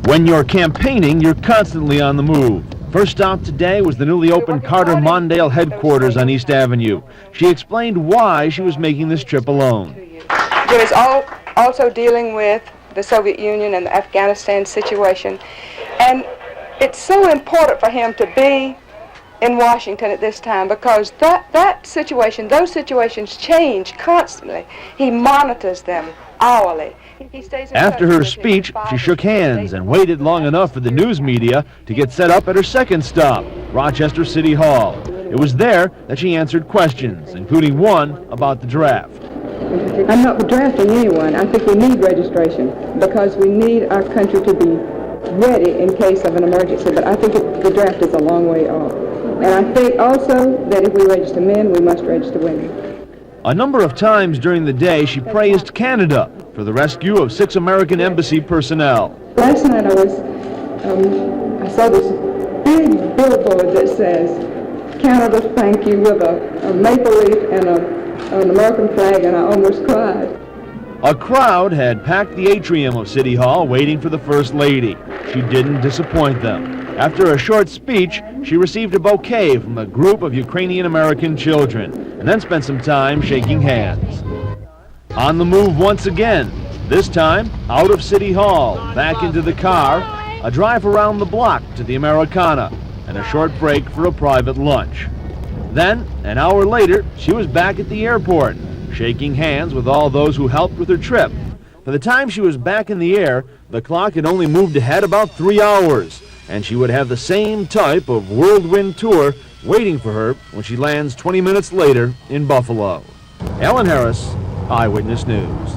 When you're campaigning, you're constantly on the move. First stop today was the newly opened Carter Mondale headquarters on East Avenue. She explained why she was making this trip alone. There is also dealing with the Soviet Union and the Afghanistan situation. And it's so important for him to be in Washington at this time because those situations change constantly. He monitors them hourly. After her speech, she shook hands and waited long enough for the news media to get set up at her second stop, Rochester City Hall. It was there that she answered questions, including one about the draft. I'm not drafting anyone. I think we need registration because we need our country to be ready in case of an emergency, but I think the draft is a long way off. And I think also that if we register men, we must register women. A number of times during the day, she praised Canada for the rescue of 6 American embassy personnel. Last night I saw this big billboard that says, Canada, thank you, with a maple leaf and an American flag, and I almost cried. A crowd had packed the atrium of City Hall waiting for the First Lady. She didn't disappoint them. After a short speech, she received a bouquet from a group of Ukrainian-American children and then spent some time shaking hands. On the move once again, this time out of City Hall, back into the car, a drive around the block to the Americana, and a short break for a private lunch. Then, an hour later, she was back at the airport, shaking hands with all those who helped with her trip. By the time she was back in the air, the clock had only moved ahead about 3 hours, and she would have the same type of whirlwind tour waiting for her when she lands 20 minutes later in Buffalo. Ellen Harris, Eyewitness News.